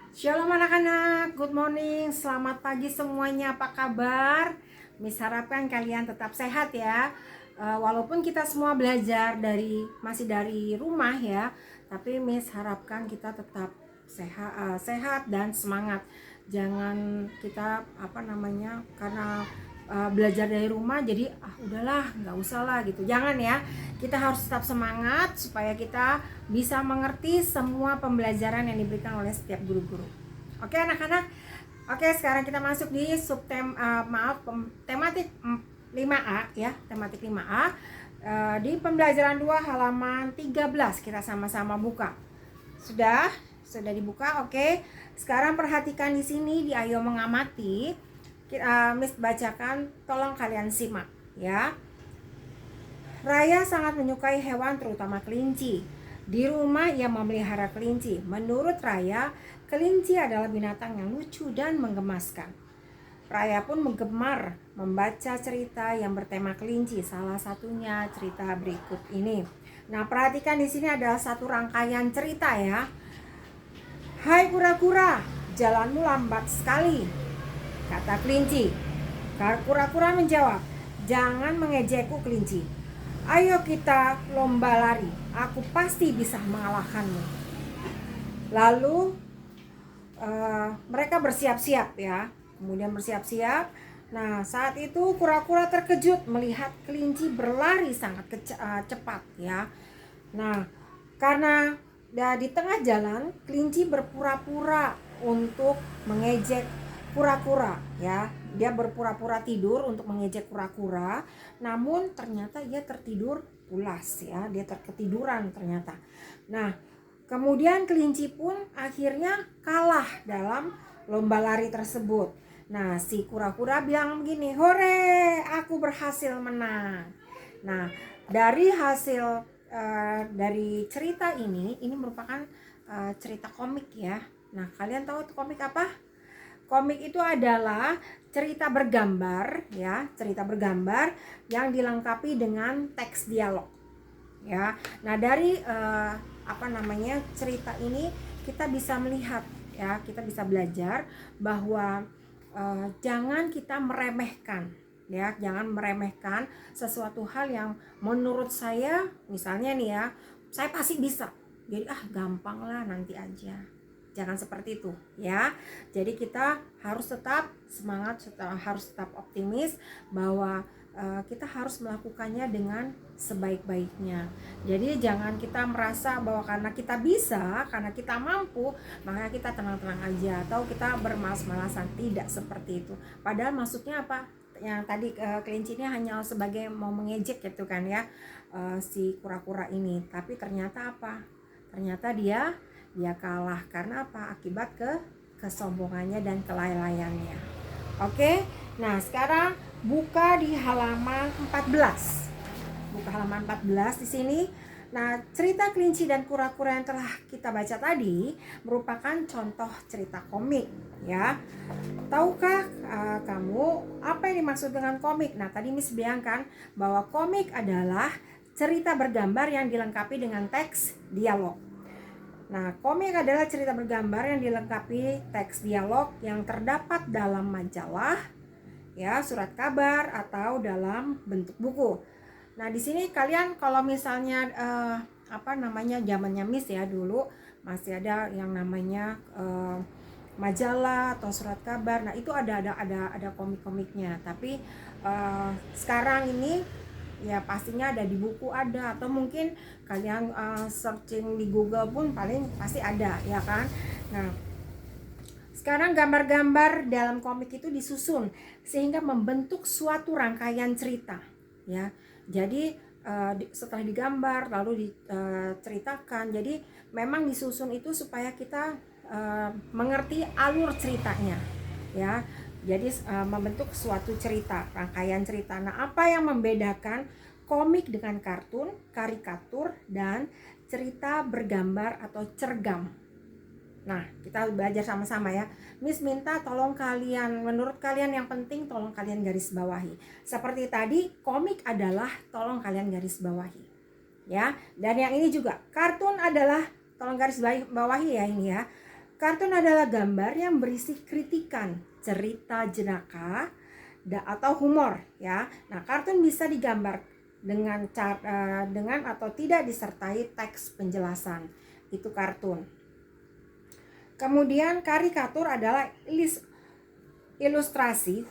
Shalom anak-anak, good morning, selamat pagi semuanya, apa kabar? Miss harapkan kalian tetap sehat ya. Walaupun kita semua belajar masih dari rumah ya, tapi Miss harapkan kita tetap sehat dan semangat. Jangan kita karena belajar dari rumah jadi udahlah nggak usah lah gitu, jangan ya. Kita harus tetap semangat supaya kita bisa mengerti semua pembelajaran yang diberikan oleh setiap guru-guru. Oke anak-anak. Oke, sekarang kita masuk di tematik 5A ya, tematik 5A. Di pembelajaran 2 halaman 13 kita sama-sama buka. Sudah dibuka. Oke. Sekarang perhatikan di sini di Ayo Mengamati. Miss bacakan, tolong kalian simak ya. Raya sangat menyukai hewan terutama kelinci. Di rumah ia memelihara kelinci. Menurut Raya, kelinci adalah binatang yang lucu dan menggemaskan. Raya pun menggemar membaca cerita yang bertema kelinci. Salah satunya cerita berikut ini. Nah, perhatikan di sini adalah satu rangkaian cerita ya. Hai kura-kura, jalanmu lambat sekali, kata kelinci. Kura-kura menjawab, jangan mengejekku kelinci. Ayo kita lomba lari, aku pasti bisa mengalahkanmu. Lalu mereka bersiap-siap ya. Kemudian bersiap-siap. Nah, saat itu kura-kura terkejut melihat kelinci berlari sangat cepat ya. Nah, karena di tengah jalan kelinci berpura-pura untuk mengejek kura-kura ya. Dia berpura-pura tidur untuk mengejek kura-kura, namun ternyata ia tertidur pulas ya. Dia ketiduran ternyata. Nah, kemudian kelinci pun akhirnya kalah dalam lomba lari tersebut. Nah, si kura-kura bilang begini, "Hore, aku berhasil menang." Nah, dari hasil dari cerita ini merupakan cerita komik ya. Nah, kalian tahu itu komik apa? Komik itu adalah cerita bergambar ya, cerita bergambar yang dilengkapi dengan teks dialog ya. Nah, dari cerita ini kita bisa melihat ya, kita bisa belajar bahwa jangan kita meremehkan ya, jangan meremehkan sesuatu hal yang menurut saya, misalnya nih ya, saya pasti bisa, jadi gampang lah, nanti aja. Jangan seperti itu ya. Jadi kita harus tetap semangat, harus tetap optimis bahwa kita harus melakukannya dengan sebaik-baiknya. Jadi jangan kita merasa bahwa karena kita bisa, karena kita mampu, maka kita tenang-tenang aja atau kita bermalas-malasan. Tidak seperti itu. Padahal maksudnya apa? Yang tadi kelincinya hanya sebagai mau mengejek gitu kan ya, si kura-kura ini. Tapi ternyata apa? Ternyata dia kalah karena apa? Akibat kesombongannya dan kelalaiannya. Oke. Nah, sekarang buka di halaman 14. Buka halaman 14 di sini. Nah, cerita kelinci dan kura-kura yang telah kita baca tadi merupakan contoh cerita komik ya. Tahukah kamu apa yang dimaksud dengan komik? Nah, tadi Miss bilangkan bahwa komik adalah cerita bergambar yang dilengkapi dengan teks dialog. Nah, komik adalah cerita bergambar yang dilengkapi teks dialog yang terdapat dalam majalah, ya, surat kabar atau dalam bentuk buku. Nah, di sini kalian kalau misalnya zamannya Miss ya, dulu masih ada yang namanya majalah atau surat kabar. Nah, itu ada komik-komiknya. Tapi sekarang ini ya pastinya ada di buku ada, atau mungkin kalian searching di Google pun paling pasti ada ya kan. Nah, sekarang gambar-gambar dalam komik itu disusun sehingga membentuk suatu rangkaian cerita ya. Jadi setelah digambar lalu diceritakan, jadi memang disusun itu supaya kita mengerti alur ceritanya ya. Jadi membentuk suatu cerita, rangkaian cerita. Nah, apa yang membedakan komik dengan kartun, karikatur, dan cerita bergambar atau cergam? Nah, kita belajar sama-sama ya. Miss minta tolong kalian, menurut kalian yang penting tolong kalian garis bawahi. Seperti tadi, komik adalah tolong kalian garis bawahi. Ya, dan yang ini juga, kartun adalah tolong garis bawahi ya ini ya. Kartun adalah gambar yang berisi kritikan, cerita jenaka, atau humor ya. Nah, kartun bisa digambar dengan atau tidak disertai teks penjelasan. Itu kartun. Kemudian karikatur adalah ilustrasi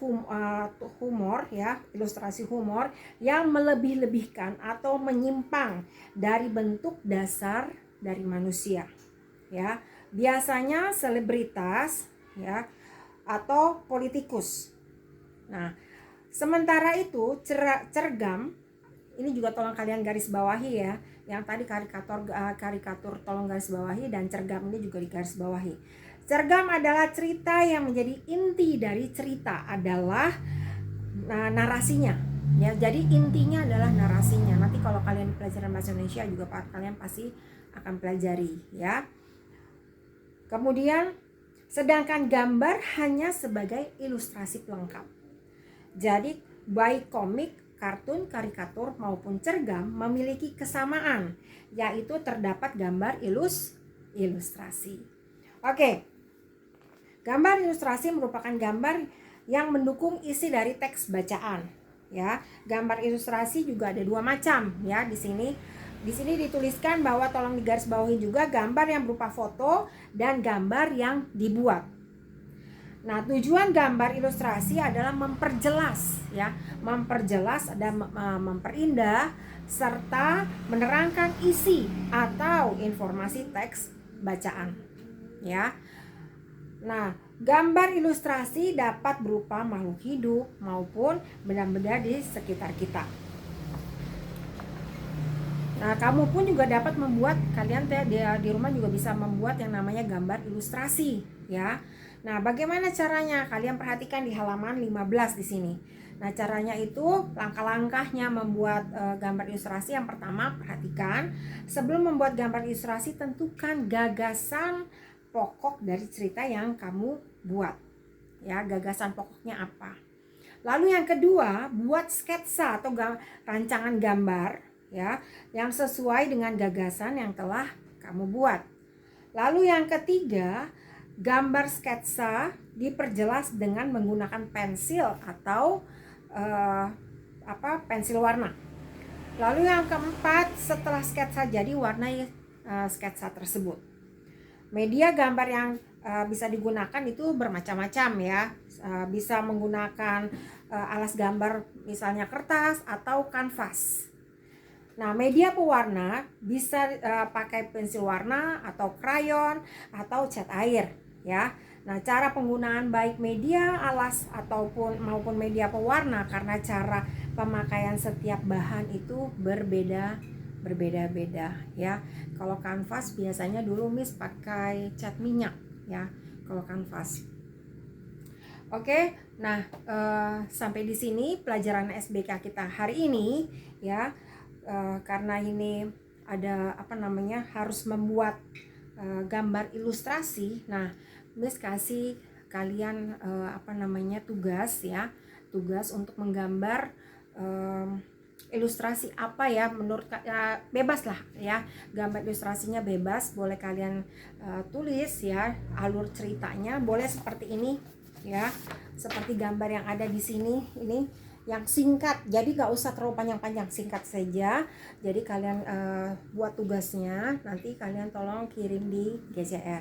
humor ya, ilustrasi humor yang melebih-lebihkan atau menyimpang dari bentuk dasar dari manusia ya. Biasanya selebritas ya atau politikus. Nah, sementara itu cergam ini juga tolong kalian garis bawahi ya. Yang tadi karikatur tolong garis bawahi, dan cergam ini juga digaris bawahi. Cergam adalah cerita yang menjadi inti dari cerita adalah narasinya ya. Jadi intinya adalah narasinya. Nanti kalau kalian pelajaran bahasa Indonesia juga kalian pasti akan pelajari ya. Kemudian sedangkan gambar hanya sebagai ilustrasi pelengkap. Jadi baik komik, kartun, karikatur maupun cergam memiliki kesamaan, yaitu terdapat gambar ilustrasi. Oke. Gambar ilustrasi merupakan gambar yang mendukung isi dari teks bacaan ya. Gambar ilustrasi juga ada dua macam ya di sini. Di sini dituliskan bahwa tolong digarisbawahi juga gambar yang berupa foto dan gambar yang dibuat. Nah, tujuan gambar ilustrasi adalah memperjelas ya, memperjelas dan memperindah serta menerangkan isi atau informasi teks bacaan ya. Nah, gambar ilustrasi dapat berupa makhluk hidup maupun benda-benda di sekitar kita. Nah, kamu pun juga dapat membuat, kalian di rumah juga bisa membuat yang namanya gambar ilustrasi ya. Nah, bagaimana caranya? Kalian perhatikan di halaman 15 di sini. Nah, caranya itu langkah-langkahnya membuat gambar ilustrasi. Yang pertama, perhatikan sebelum membuat gambar ilustrasi tentukan gagasan pokok dari cerita yang kamu buat. Ya, gagasan pokoknya apa? Lalu yang kedua, buat sketsa atau rancangan gambar ya yang sesuai dengan gagasan yang telah kamu buat. Lalu yang ketiga, gambar sketsa diperjelas dengan menggunakan pensil atau pensil warna. Lalu yang keempat, setelah sketsa jadi, warnai sketsa tersebut. Media gambar yang bisa digunakan itu bermacam-macam ya. Bisa menggunakan alas gambar misalnya kertas atau kanvas. Nah, media pewarna bisa pakai pensil warna atau krayon atau cat air ya. Nah, cara penggunaan baik media alas maupun media pewarna karena cara pemakaian setiap bahan itu berbeda-beda ya. Kalau kanvas biasanya dulu Miss pakai cat minyak ya kalau kanvas. Oke, nah sampai di sini pelajaran SBK kita hari ini ya. Karena ini ada harus membuat gambar ilustrasi. Nah, Miss kasih kalian tugas ya, tugas untuk menggambar ilustrasi apa ya menurut bebas lah ya, gambar ilustrasinya bebas, boleh kalian tulis ya, alur ceritanya boleh seperti ini ya, seperti gambar yang ada di sini ini. Yang singkat, jadi gak usah terlalu panjang-panjang, singkat saja. Jadi kalian buat tugasnya, nanti kalian tolong kirim di GCR.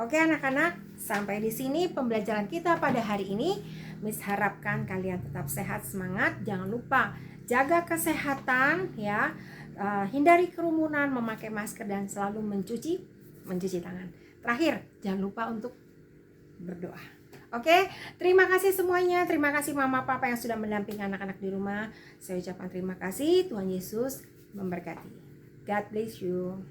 Oke anak-anak, sampai di sini pembelajaran kita pada hari ini. Miss harapkan kalian tetap sehat, semangat. Jangan lupa jaga kesehatan ya, hindari kerumunan, memakai masker, dan selalu mencuci tangan. Terakhir, jangan lupa untuk berdoa. Oke, terima kasih semuanya. Terima kasih mama papa yang sudah mendampingi anak-anak di rumah. Saya ucapkan terima kasih. Tuhan Yesus memberkati. God bless you.